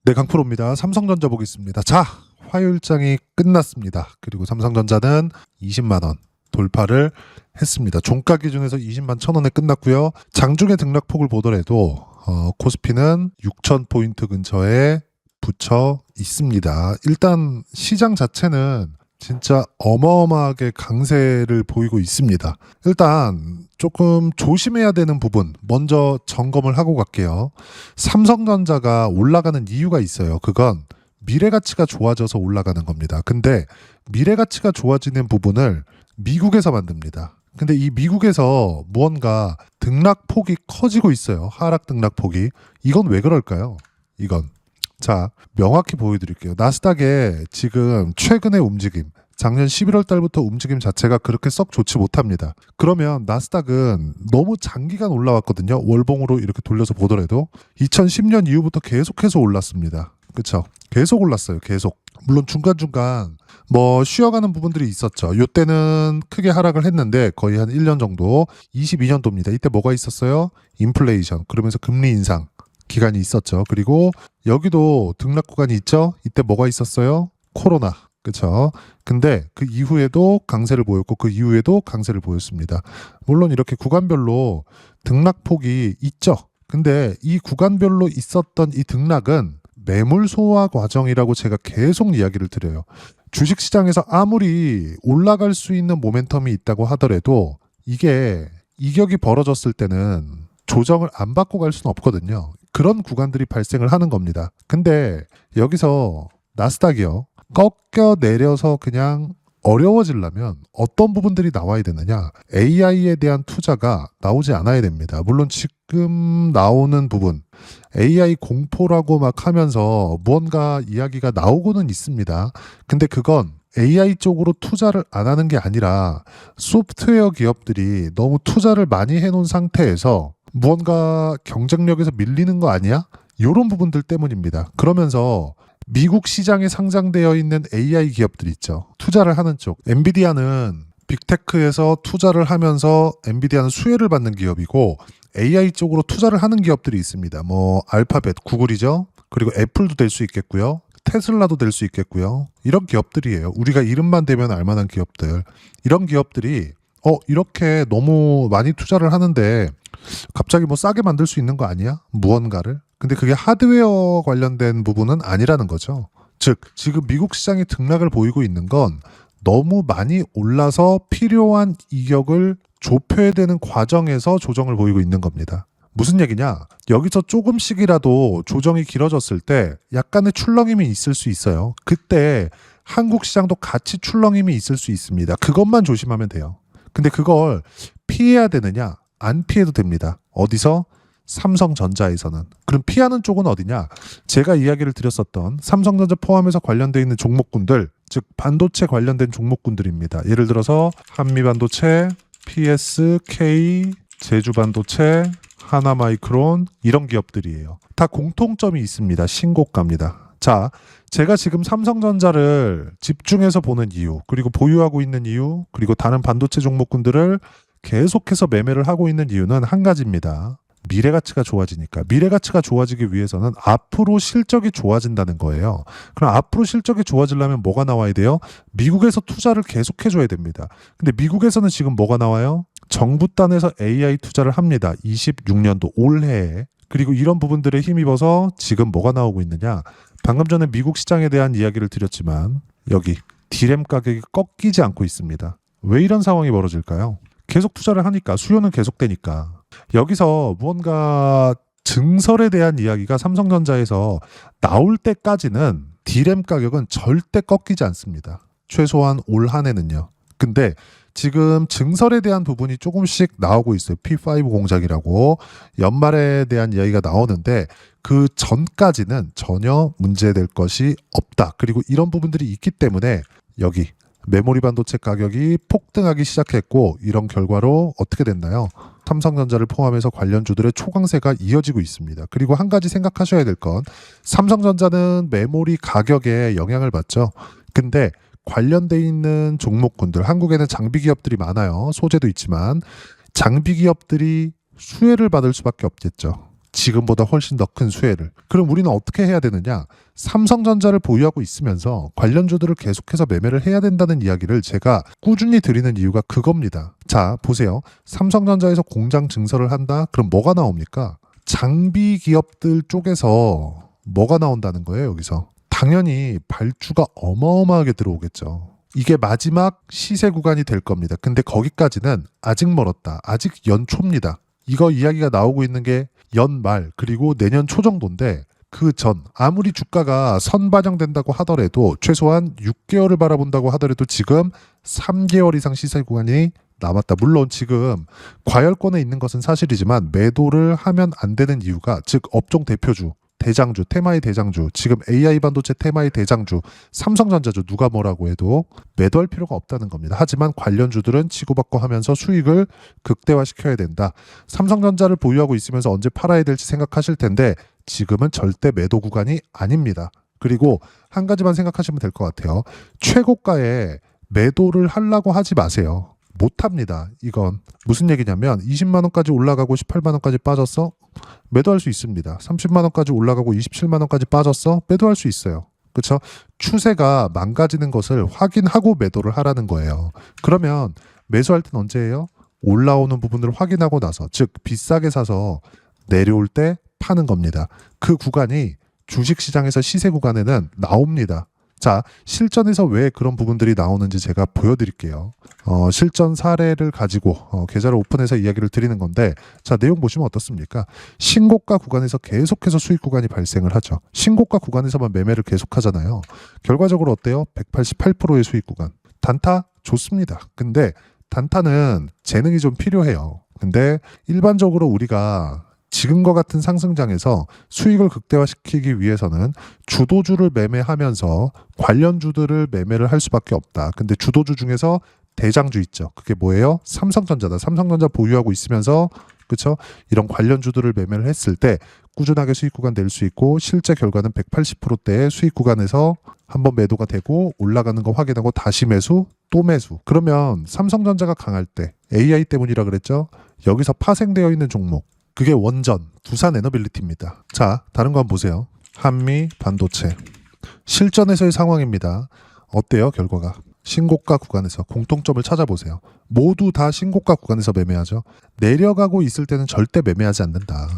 네, 강프로입니다. 삼성전자 보겠습니다. 자, 화요일장이 끝났습니다. 그리고 삼성전자는 20만 원 돌파를 했습니다. 종가 기준에서 20만 1,000원에 끝났고요. 장중의 등락폭을 보더라도 코스피는 6,000포인트 근처에 붙여 있습니다. 일단 시장 자체는 진짜 어마어마하게 강세를 보이고 있습니다. 일단 조금 조심해야 되는 부분 먼저 점검을 하고 갈게요. 삼성전자가 올라가는 이유가 있어요. 그건 미래가치가 좋아져서 올라가는 겁니다. 근데 미래가치가 좋아지는 부분을 미국에서 만듭니다. 근데 이 미국에서 무언가 등락폭이 커지고 있어요. 하락 등락폭이. 이건 왜 그럴까요? 이건. 자, 명확히 보여드릴게요. 나스닥의 지금 최근의 움직임, 작년 11월 달부터 움직임 자체가 그렇게 썩 좋지 못합니다. 그러면 나스닥은 너무 장기간 올라왔거든요. 월봉으로 이렇게 돌려서 보더라도 2010년 이후부터 계속해서 올랐습니다. 그렇죠? 계속 올랐어요. 계속. 물론 중간중간 뭐 쉬어가는 부분들이 있었죠. 이때는 크게 하락을 했는데 거의 한 1년 정도, 22년도입니다. 이때 뭐가 있었어요? 인플레이션, 그러면서 금리 인상 기간이 있었죠. 그리고 여기도 등락 구간이 있죠. 이때 뭐가 있었어요? 코로나. 그렇죠. 근데 그 이후에도 강세를 보였고 그 이후에도 강세를 보였습니다. 물론 이렇게 구간별로 등락폭이 있죠. 근데 이 구간별로 있었던 이 등락은 매물 소화 과정이라고 제가 계속 이야기를 드려요. 주식시장에서 아무리 올라갈 수 있는 모멘텀이 있다고 하더라도 이게 이격이 벌어졌을 때는 조정을 안 받고 갈 수는 없거든요. 그런 구간들이 발생을 하는 겁니다. 근데 여기서 나스닥이요. 꺾여 내려서 그냥 어려워지려면 어떤 부분들이 나와야 되느냐? AI에 대한 투자가 나오지 않아야 됩니다. 물론 지금 나오는 부분, AI 공포라고 막 하면서 무언가 이야기가 나오고는 있습니다. 근데 그건 AI 쪽으로 투자를 안 하는 게 아니라 소프트웨어 기업들이 너무 투자를 많이 해놓은 상태에서 무언가 경쟁력에서 밀리는 거 아니야? 이런 부분들 때문입니다. 그러면서 미국 시장에 상장되어 있는 AI 기업들 있죠. 투자를 하는 쪽. 엔비디아는 빅테크에서 투자를 하면서 엔비디아는 수혜를 받는 기업이고 AI 쪽으로 투자를 하는 기업들이 있습니다. 뭐 알파벳, 구글이죠. 그리고 애플도 될 수 있겠고요. 테슬라도 될 수 있겠고요. 이런 기업들이에요. 우리가 이름만 대면 알만한 기업들. 이런 기업들이 이렇게 너무 많이 투자를 하는데 갑자기 뭐 싸게 만들 수 있는 거 아니야? 무언가를? 근데 그게 하드웨어 관련된 부분은 아니라는 거죠. 즉, 지금 미국 시장이 등락을 보이고 있는 건 너무 많이 올라서 필요한 이격을 좁혀야 되는 과정에서 조정을 보이고 있는 겁니다. 무슨 얘기냐? 여기서 조금씩이라도 조정이 길어졌을 때 약간의 출렁임이 있을 수 있어요. 그때 한국 시장도 같이 출렁임이 있을 수 있습니다. 그것만 조심하면 돼요. 근데 그걸 피해야 되느냐? 안 피해도 됩니다. 어디서? 삼성전자에서는. 그럼 피하는 쪽은 어디냐? 제가 이야기를 드렸었던 삼성전자 포함해서 관련되어 있는 종목군들, 즉 반도체 관련된 종목군들입니다. 예를 들어서 한미반도체, PSK, 제주반도체, 하나마이크론 이런 기업들이에요. 다 공통점이 있습니다. 신고가입니다. 자, 제가 지금 삼성전자를 집중해서 보는 이유, 그리고 보유하고 있는 이유, 그리고 다른 반도체 종목군들을 계속해서 매매를 하고 있는 이유는 한 가지입니다. 미래가치가 좋아지니까. 미래가치가 좋아지기 위해서는 앞으로 실적이 좋아진다는 거예요. 그럼 앞으로 실적이 좋아지려면 뭐가 나와야 돼요? 미국에서 투자를 계속해줘야 됩니다. 근데 미국에서는 지금 뭐가 나와요? 정부 단에서 AI 투자를 합니다. 26년도 올해에. 그리고 이런 부분들에 힘입어서 지금 뭐가 나오고 있느냐? 방금 전에 미국 시장에 대한 이야기를 드렸지만 여기 디램 가격이 꺾이지 않고 있습니다. 왜 이런 상황이 벌어질까요? 계속 투자를 하니까, 수요는 계속되니까. 여기서 무언가 증설에 대한 이야기가 삼성전자에서 나올 때까지는 디램 가격은 절대 꺾이지 않습니다. 최소한 올 한 해는요. 근데 지금 증설에 대한 부분이 조금씩 나오고 있어요. P5 공장이라고 연말에 대한 이야기가 나오는데 그 전까지는 전혀 문제될 것이 없다. 그리고 이런 부분들이 있기 때문에 여기 메모리 반도체 가격이 폭등하기 시작했고 이런 결과로 어떻게 됐나요? 삼성전자를 포함해서 관련주들의 초강세가 이어지고 있습니다. 그리고 한 가지 생각하셔야 될 건 삼성전자는 메모리 가격에 영향을 받죠. 근데 관련돼 있는 종목군들, 한국에는 장비 기업들이 많아요. 소재도 있지만 장비 기업들이 수혜를 받을 수밖에 없겠죠. 지금보다 훨씬 더 큰 수혜를. 그럼 우리는 어떻게 해야 되느냐? 삼성전자를 보유하고 있으면서 관련주들을 계속해서 매매를 해야 된다는 이야기를 제가 꾸준히 드리는 이유가 그겁니다. 자, 보세요. 삼성전자에서 공장 증설을 한다? 그럼 뭐가 나옵니까? 장비 기업들 쪽에서 뭐가 나온다는 거예요, 여기서? 당연히 발주가 어마어마하게 들어오겠죠. 이게 마지막 시세 구간이 될 겁니다. 근데 거기까지는 아직 멀었다. 아직 연초입니다. 이거 이야기가 나오고 있는 게 연말 그리고 내년 초 정도인데 그 전 아무리 주가가 선반영된다고 하더라도 최소한 6개월을 바라본다고 하더라도 지금 3개월 이상 시세 구간이 남았다. 물론 지금 과열권에 있는 것은 사실이지만 매도를 하면 안 되는 이유가 즉 업종 대표주 대장주, 테마의 대장주, 지금 AI 반도체 테마의 대장주, 삼성전자주 누가 뭐라고 해도 매도할 필요가 없다는 겁니다. 하지만 관련주들은 치고받고 하면서 수익을 극대화시켜야 된다. 삼성전자를 보유하고 있으면서 언제 팔아야 될지 생각하실 텐데 지금은 절대 매도 구간이 아닙니다. 그리고 한 가지만 생각하시면 될 것 같아요. 최고가에 매도를 하려고 하지 마세요. 못합니다. 이건 무슨 얘기냐면 20만 원까지 올라가고 18만 원까지 빠졌어? 매도할 수 있습니다. 30만 원까지 올라가고 27만 원까지 빠졌어? 매도할 수 있어요. 그렇죠? 추세가 망가지는 것을 확인하고 매도를 하라는 거예요. 그러면 매수할 땐 언제예요? 올라오는 부분을 확인하고 나서, 즉 비싸게 사서 내려올 때 파는 겁니다. 그 구간이 주식시장에서 시세 구간에는 나옵니다. 자, 실전에서 왜 그런 부분들이 나오는지 제가 보여드릴게요. 실전 사례를 가지고 계좌를 오픈해서 이야기를 드리는 건데, 자, 내용 보시면 어떻습니까? 신고가 구간에서 계속해서 수익 구간이 발생을 하죠. 신고가 구간에서만 매매를 계속하잖아요. 결과적으로 어때요? 188%의 수익 구간. 단타 좋습니다. 근데 단타는 재능이 좀 필요해요. 근데 일반적으로 우리가 지금과 같은 상승장에서 수익을 극대화시키기 위해서는 주도주를 매매하면서 관련주들을 매매를 할 수밖에 없다. 근데 주도주 중에서 대장주 있죠. 그게 뭐예요? 삼성전자다. 삼성전자 보유하고 있으면서 그렇죠? 이런 관련주들을 매매를 했을 때 꾸준하게 수익 구간 낼 수 있고 실제 결과는 180%대의 수익 구간에서 한번 매도가 되고 올라가는 거 확인하고 다시 매수 또 매수. 그러면 삼성전자가 강할 때 AI 때문이라 그랬죠? 여기서 파생되어 있는 종목 그게 원전, 두산에너빌리티입니다. 자, 다른 거 한번 보세요. 한미 반도체. 실전에서의 상황입니다. 어때요, 결과가? 신고가 구간에서 공통점을 찾아보세요. 모두 다 신고가 구간에서 매매하죠. 내려가고 있을 때는 절대 매매하지 않는다.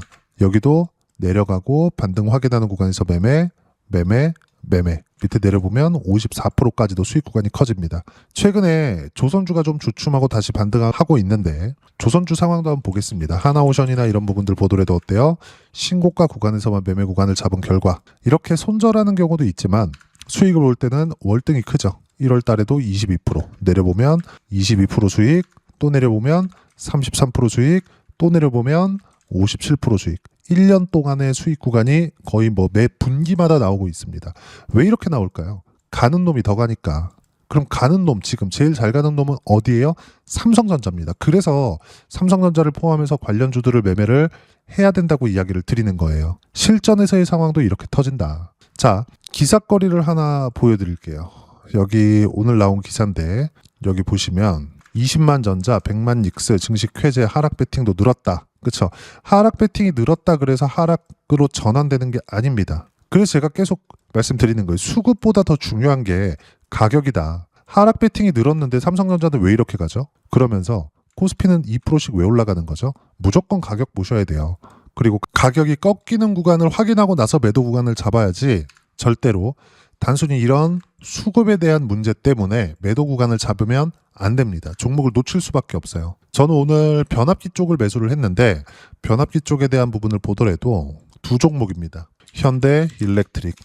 여기도 내려가고 반등 확인하는 구간에서 매매. 밑에 내려보면 54%까지도 수익 구간이 커집니다. 최근에 조선주가 좀 주춤하고 다시 반등하고 있는데 조선주 상황도 한번 보겠습니다. 하나오션이나 이런 부분들 보더라도 어때요? 신고가 구간에서만 매매 구간을 잡은 결과 이렇게 손절하는 경우도 있지만 수익을 볼 때는 월등히 크죠. 1월 달에도 22%, 내려보면 22% 수익, 또 내려보면 33% 수익, 또 내려보면 57% 수익. 1년 동안의 수익 구간이 거의 뭐 매 분기마다 나오고 있습니다. 왜 이렇게 나올까요? 가는 놈이 더 가니까. 그럼 가는 놈, 지금 제일 잘 가는 놈은 어디예요? 삼성전자입니다. 그래서 삼성전자를 포함해서 관련주들을 매매를 해야 된다고 이야기를 드리는 거예요. 실전에서의 상황도 이렇게 터진다. 자, 기사거리를 하나 보여드릴게요. 여기 오늘 나온 기사인데 여기 보시면 20만 전자, 100만 닉스, 증식 쾌재, 하락 베팅도 늘었다. 그렇죠? 하락 베팅이 늘었다 그래서 하락으로 전환되는 게 아닙니다. 그래서 제가 계속 말씀드리는 거예요. 수급보다 더 중요한 게 가격이다. 하락 베팅이 늘었는데 삼성전자는 왜 이렇게 가죠? 그러면서 코스피는 2%씩 왜 올라가는 거죠? 무조건 가격 보셔야 돼요. 그리고 가격이 꺾이는 구간을 확인하고 나서 매도 구간을 잡아야지 절대로 단순히 이런 수급에 대한 문제 때문에 매도 구간을 잡으면 안 됩니다. 종목을 놓칠 수밖에 없어요. 저는 오늘 변압기 쪽을 매수를 했는데 변압기 쪽에 대한 부분을 보더라도 두 종목입니다. 현대 일렉트릭.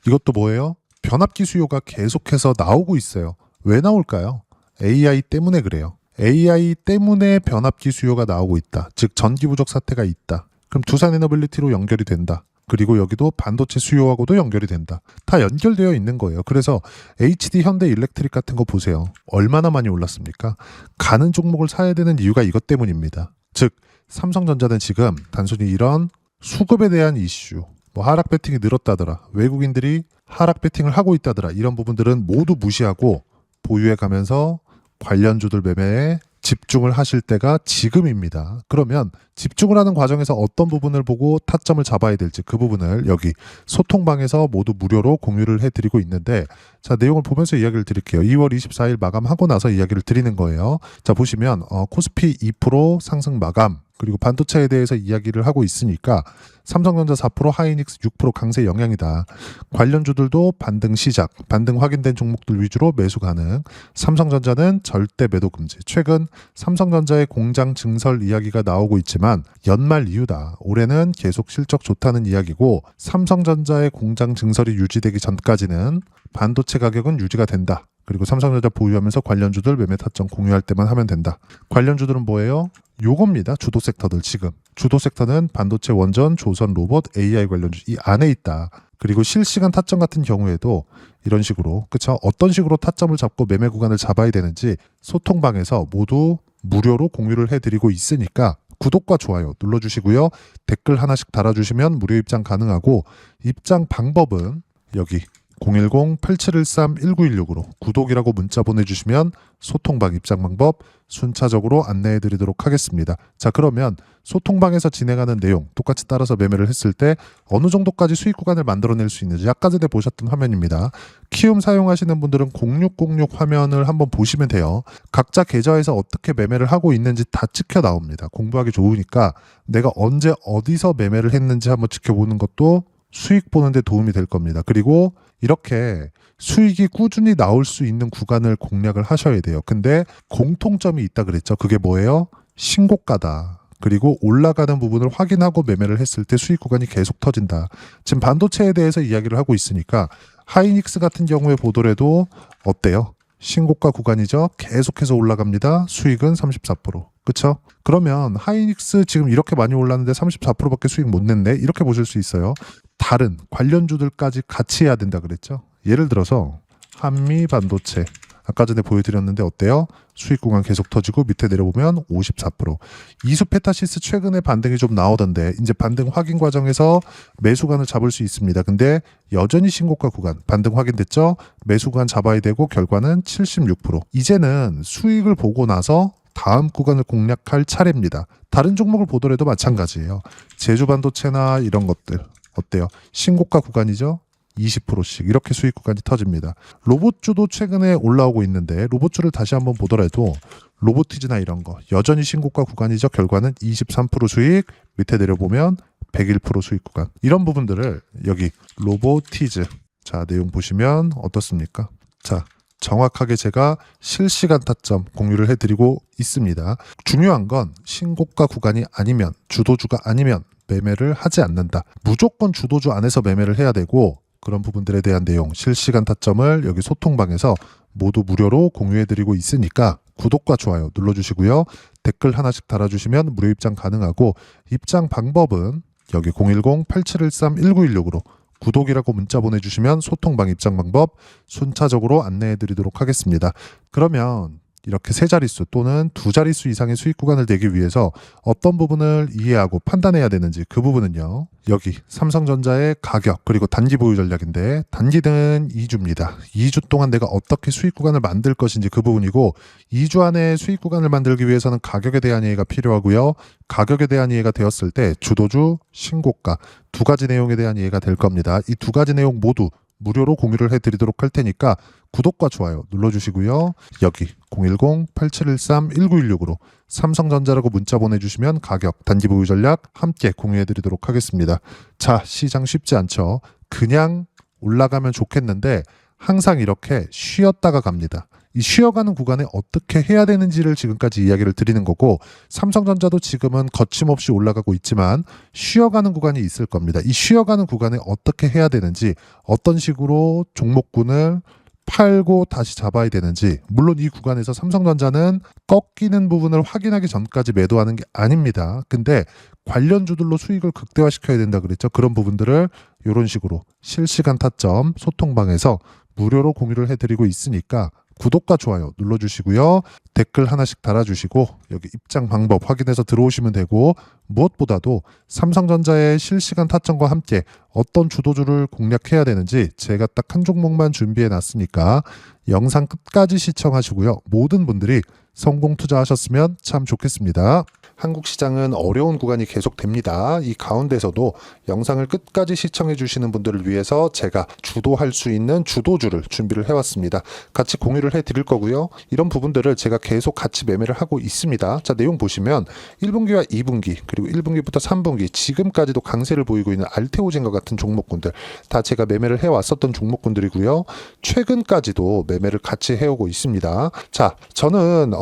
이것도 뭐예요? 변압기 수요가 계속해서 나오고 있어요. 왜 나올까요? AI 때문에 그래요. AI 때문에 변압기 수요가 나오고 있다. 즉 전기 부족 사태가 있다. 그럼 두산에너빌리티로 연결이 된다. 그리고 여기도 반도체 수요하고도 연결이 된다. 다 연결되어 있는 거예요. 그래서 HD 현대 일렉트릭 같은 거 보세요. 얼마나 많이 올랐습니까? 가는 종목을 사야 되는 이유가 이것 때문입니다. 즉 삼성전자는 지금 단순히 이런 수급에 대한 이슈, 뭐 하락 베팅이 늘었다더라, 외국인들이 하락 베팅을 하고 있다더라, 이런 부분들은 모두 무시하고 보유해 가면서 관련주들 매매에 집중을 하실 때가 지금입니다. 그러면 집중을 하는 과정에서 어떤 부분을 보고 타점을 잡아야 될지 그 부분을 여기 소통방에서 모두 무료로 공유를 해드리고 있는데, 자, 내용을 보면서 이야기를 드릴게요. 2월 24일 마감하고 나서 이야기를 드리는 거예요. 자, 보시면 코스피 2% 상승 마감, 그리고 반도체에 대해서 이야기를 하고 있으니까 삼성전자 4%, 하이닉스 6% 강세 영향이다. 관련주들도 반등 시작, 반등 확인된 종목들 위주로 매수 가능. 삼성전자는 절대 매도 금지. 최근 삼성전자의 공장 증설 이야기가 나오고 있지만 연말 이유다. 올해는 계속 실적 좋다는 이야기고, 삼성전자의 공장 증설이 유지되기 전까지는 반도체 가격은 유지가 된다. 그리고 삼성전자 보유하면서 관련주들 매매 타점 공유할 때만 하면 된다. 관련주들은 뭐예요? 요겁니다. 주도 섹터들. 지금 주도 섹터는 반도체, 원전, 조선, 로봇, AI 관련주 이 안에 있다. 그리고 실시간 타점 같은 경우에도 이런 식으로, 그쵸? 어떤 식으로 타점을 잡고 매매 구간을 잡아야 되는지 소통방에서 모두 무료로 공유를 해드리고 있으니까 구독과 좋아요 눌러주시고요. 댓글 하나씩 달아주시면 무료 입장 가능하고, 입장 방법은 여기 010-8713-1916으로 구독이라고 문자 보내주시면 소통방 입장 방법 순차적으로 안내해 드리도록 하겠습니다. 자, 그러면 소통방에서 진행하는 내용 똑같이 따라서 매매를 했을 때 어느 정도까지 수익 구간을 만들어낼 수 있는지 아까 전에 보셨던 화면입니다. 키움 사용하시는 분들은 0606 화면을 한번 보시면 돼요. 각자 계좌에서 어떻게 매매를 하고 있는지 다 찍혀 나옵니다. 공부하기 좋으니까 내가 언제 어디서 매매를 했는지 한번 지켜보는 것도 수익 보는데 도움이 될 겁니다. 그리고 이렇게 수익이 꾸준히 나올 수 있는 구간을 공략을 하셔야 돼요. 근데 공통점이 있다 그랬죠. 그게 뭐예요? 신고가다. 그리고 올라가는 부분을 확인하고 매매를 했을 때 수익 구간이 계속 터진다. 지금 반도체에 대해서 이야기를 하고 있으니까 하이닉스 같은 경우에 보더라도 어때요? 신고가 구간이죠. 계속해서 올라갑니다. 수익은 34%. 그쵸? 그러면 하이닉스 지금 이렇게 많이 올랐는데 34%밖에 수익 못 냈네? 이렇게 보실 수 있어요. 다른 관련주들까지 같이 해야 된다 그랬죠. 예를 들어서 한미 반도체 아까 전에 보여드렸는데 어때요? 수익 구간 계속 터지고 밑에 내려보면 54%. 이수페타시스 최근에 반등이 좀 나오던데 이제 반등 확인 과정에서 매수관을 잡을 수 있습니다. 근데 여전히 신고가 구간 반등 확인됐죠? 매수관 잡아야 되고 결과는 76%. 이제는 수익을 보고 나서 다음 구간을 공략할 차례입니다. 다른 종목을 보더라도 마찬가지예요. 제주반도체나 이런 것들 어때요? 신고가 구간이죠? 20%씩 이렇게 수익 구간이 터집니다. 로봇주도 최근에 올라오고 있는데 로봇주를 다시 한번 보더라도 로보티즈나 이런 거 여전히 신고가 구간이죠. 결과는 23% 수익, 밑에 내려보면 101% 수익 구간. 이런 부분들을 여기 로보티즈 자 내용 보시면 어떻습니까? 자 정확하게 제가 실시간 타점 공유를 해드리고 있습니다. 중요한 건 신고가 구간이 아니면 주도주가 아니면 매매를 하지 않는다. 무조건 주도주 안에서 매매를 해야 되고 그런 부분들에 대한 내용 실시간 타점을 여기 소통방에서 모두 무료로 공유해드리고 있으니까 구독과 좋아요 눌러주시고요. 댓글 하나씩 달아주시면 무료 입장 가능하고 입장 방법은 여기 010-8713-1916으로 구독이라고 문자 보내주시면 소통방 입장 방법 순차적으로 안내해드리도록 하겠습니다. 그러면 이렇게 세 자릿수 또는 두 자릿수 이상의 수익 구간을 내기 위해서 어떤 부분을 이해하고 판단해야 되는지 그 부분은요. 여기 삼성전자의 가격 그리고 단기 보유 전략인데 단기는 2주입니다. 2주 동안 내가 어떻게 수익 구간을 만들 것인지 그 부분이고 2주 안에 수익 구간을 만들기 위해서는 가격에 대한 이해가 필요하고요. 가격에 대한 이해가 되었을 때 주도주, 신고가 두 가지 내용에 대한 이해가 될 겁니다. 이 두 가지 내용 모두 무료로 공유를 해드리도록 할 테니까 구독과 좋아요 눌러주시고요. 여기 010-8713-1916으로 삼성전자라고 문자 보내주시면 가격, 단기 보유 전략 함께 공유해드리도록 하겠습니다. 자, 시장 쉽지 않죠. 그냥 올라가면 좋겠는데 항상 이렇게 쉬었다가 갑니다. 이 쉬어가는 구간에 어떻게 해야 되는지를 지금까지 이야기를 드리는 거고 삼성전자도 지금은 거침없이 올라가고 있지만 쉬어가는 구간이 있을 겁니다. 이 쉬어가는 구간에 어떻게 해야 되는지 어떤 식으로 종목군을 팔고 다시 잡아야 되는지 물론 이 구간에서 삼성전자는 꺾이는 부분을 확인하기 전까지 매도하는 게 아닙니다. 근데 관련주들로 수익을 극대화시켜야 된다 그랬죠. 그런 부분들을 이런 식으로 실시간 타점 소통방에서 무료로 공유를 해드리고 있으니까 구독과 좋아요 눌러주시고요. 댓글 하나씩 달아주시고 여기 입장 방법 확인해서 들어오시면 되고 무엇보다도 삼성전자의 실시간 타점과 함께 어떤 주도주를 공략해야 되는지 제가 딱 한 종목만 준비해 놨으니까 영상 끝까지 시청하시고요. 모든 분들이 성공 투자하셨으면 참 좋겠습니다. 한국 시장은 어려운 구간이 계속됩니다. 이 가운데서도 영상을 끝까지 시청해 주시는 분들을 위해서 제가 주도할 수 있는 주도주를 준비를 해왔습니다. 같이 공유를 해드릴 거고요. 이런 부분들을 제가 계속 같이 매매를 하고 있습니다. 자, 내용 보시면 1분기와 2분기 그리고 1분기부터 3분기 지금까지도 강세를 보이고 있는 알테오젠과 같은 종목군들 다 제가 매매를 해왔었던 종목군들이고요. 최근까지도 매매를 같이 해오고 있습니다. 자, 저는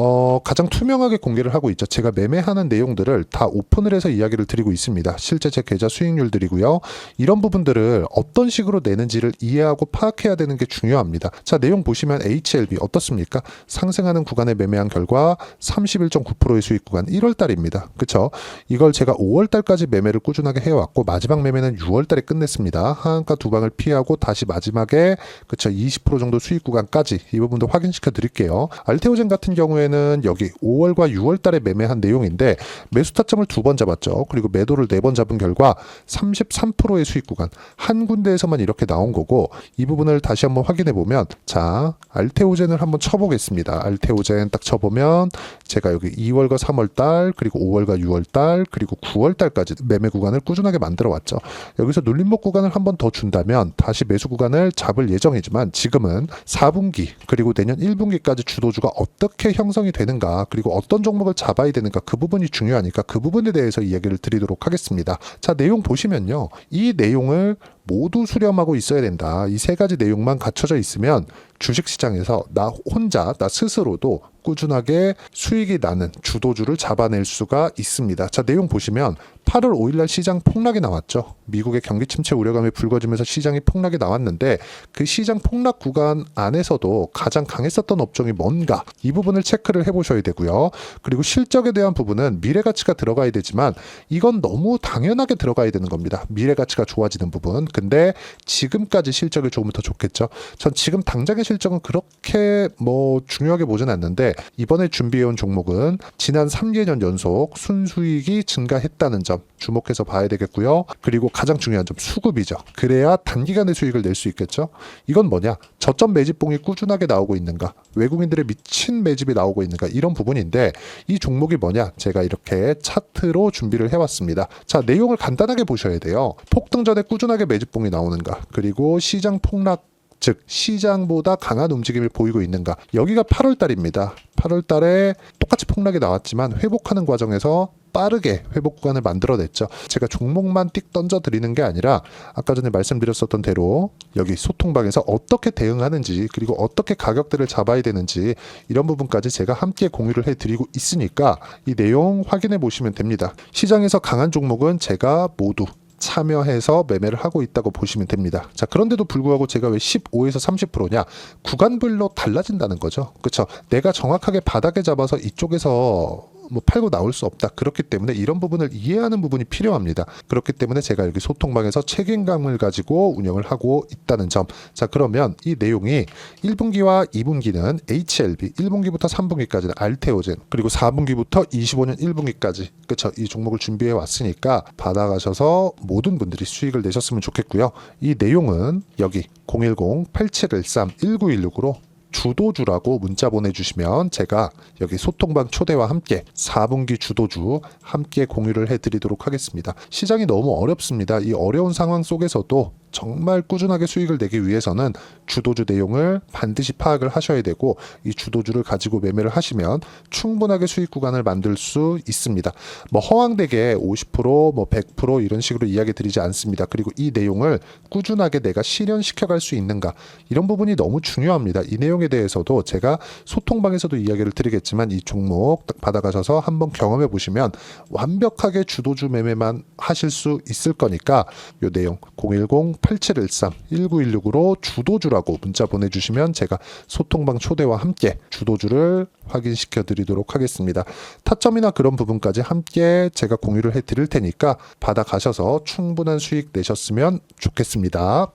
가장 투명하게 공개를 하고 있죠. 제가 매매하는 내용들을 다 오픈을 해서 이야기를 드리고 있습니다. 실제 제 계좌 수익률들이고요. 이런 부분들을 어떤 식으로 내는지를 이해하고 파악해야 되는 게 중요합니다. 자, 내용 보시면 HLB 어떻습니까? 상승하는 구간에 매매한 결과 31.9%의 수익 구간 1월달입니다. 그쵸? 이걸 제가 5월달까지 매매를 꾸준하게 해왔고 마지막 매매는 6월달에 끝냈습니다. 하한가 두 방을 피하고 다시 마지막에 그쵸 20% 정도 수익 구간까지 이 부분도 확인시켜 드릴게요. 알테오젠 같은 경우에는 여기 5월과 6월달에 매매한 내용인데 매수 타점을 2번 잡았죠. 그리고 매도를 4번 잡은 결과 33%의 수익 구간 한 군데에서만 이렇게 나온 거고 이 부분을 다시 한번 확인해 보면 자 알테오젠을 한번 쳐보겠습니다. 알테오젠 딱 쳐보면 제가 여기 2월과 3월달 그리고 5월과 6월달 그리고 9월달까지 매매 구간을 꾸준하게 만들어 왔죠. 여기서 눌림목 구간을 한번 더 준다면 다시 매수 구간을 잡을 예정이지만 지금은 4분기 그리고 내년 1분기까지 주도주가 어떻게 형성이 되는가 그리고 어떤 종목을 잡아야 되는가 그 부분이 중요하니까 그 부분에 대해서 이야기를 드리도록 하겠습니다. 자, 내용 보시면요. 이 내용을 모두 수렴하고 있어야 된다. 이 세 가지 내용만 갖춰져 있으면 주식시장에서 나 혼자 나 스스로도 꾸준하게 수익이 나는 주도주를 잡아낼 수가 있습니다. 자, 내용 보시면 8월 5일날 시장 폭락이 나왔죠. 미국의 경기 침체 우려감이 불거지면서 시장이 폭락이 나왔는데 그 시장 폭락 구간 안에서도 가장 강했었던 업종이 뭔가 이 부분을 체크를 해보셔야 되고요. 그리고 실적에 대한 부분은 미래가치가 들어가야 되지만 이건 너무 당연하게 들어가야 되는 겁니다. 미래가치가 좋아지는 부분. 근데 지금까지 실적이 조금 더 좋겠죠. 전 지금 당장의 실적은 그렇게 중요하게 보진 않는데 이번에 준비해온 종목은 지난 3개년 연속 순수익이 증가했다는 점 주목해서 봐야 되겠고요. 그리고 가장 중요한 점 수급이죠. 그래야 단기간에 수익을 낼 수 있겠죠. 이건 뭐냐? 저점 매집봉이 꾸준하게 나오고 있는가? 외국인들의 미친 매집이 나오고 있는가? 이런 부분인데 이 종목이 뭐냐? 제가 이렇게 차트로 준비를 해왔습니다. 자, 내용을 간단하게 보셔야 돼요. 폭등 전에 꾸준하게 매집봉이 나오는가? 그리고 시장 폭락 즉 시장보다 강한 움직임을 보이고 있는가. 여기가 8월 달입니다. 8월 달에 똑같이 폭락이 나왔지만 회복하는 과정에서 빠르게 회복 구간을 만들어냈죠. 제가 종목만 띡 던져드리는 게 아니라 아까 전에 말씀드렸었던 대로 여기 소통방에서 어떻게 대응하는지 그리고 어떻게 가격대를 잡아야 되는지 이런 부분까지 제가 함께 공유를 해드리고 있으니까 이 내용 확인해 보시면 됩니다. 시장에서 강한 종목은 제가 모두 참여해서 매매를 하고 있다고 보시면 됩니다. 자, 그런데도 불구하고 제가 왜 15에서 30%냐? 구간별로 달라진다는 거죠. 그렇죠? 내가 정확하게 바닥에 잡아서 이쪽에서 팔고 나올 수 없다. 그렇기 때문에 이런 부분을 이해하는 부분이 필요합니다. 그렇기 때문에 제가 여기 소통방에서 책임감을 가지고 운영을 하고 있다는 점. 자, 그러면 이 내용이 1분기와 2분기는 HLB, 1분기부터 3분기까지는 알테오젠, 그리고 4분기부터 25년 1분기까지 그렇죠. 이 종목을 준비해 왔으니까 받아가셔서 모든 분들이 수익을 내셨으면 좋겠고요. 이 내용은 여기 010-8713-1916으로 주도주라고 문자 보내주시면 제가 여기 소통방 초대와 함께 4분기 주도주 함께 공유를 해드리도록 하겠습니다. 시장이 너무 어렵습니다. 이 어려운 상황 속에서도 정말 꾸준하게 수익을 내기 위해서는 주도주 내용을 반드시 파악을 하셔야 되고 이 주도주를 가지고 매매를 하시면 충분하게 수익 구간을 만들 수 있습니다. 허황되게 50%, 100% 이런 식으로 이야기 드리지 않습니다. 그리고 이 내용을 꾸준하게 내가 실현시켜 갈 수 있는가 이런 부분이 너무 중요합니다. 이 내용에 대해서도 제가 소통방에서도 이야기를 드리겠지만 이 종목 딱 받아가셔서 한번 경험해 보시면 완벽하게 주도주 매매만 하실 수 있을 거니까 이 내용 010-8713-1916으로 주도주라고 문자 보내주시면 제가 소통방 초대와 함께 주도주를 확인시켜 드리도록 하겠습니다. 타점이나 그런 부분까지 함께 제가 공유를 해 드릴 테니까 받아가셔서 충분한 수익 내셨으면 좋겠습니다.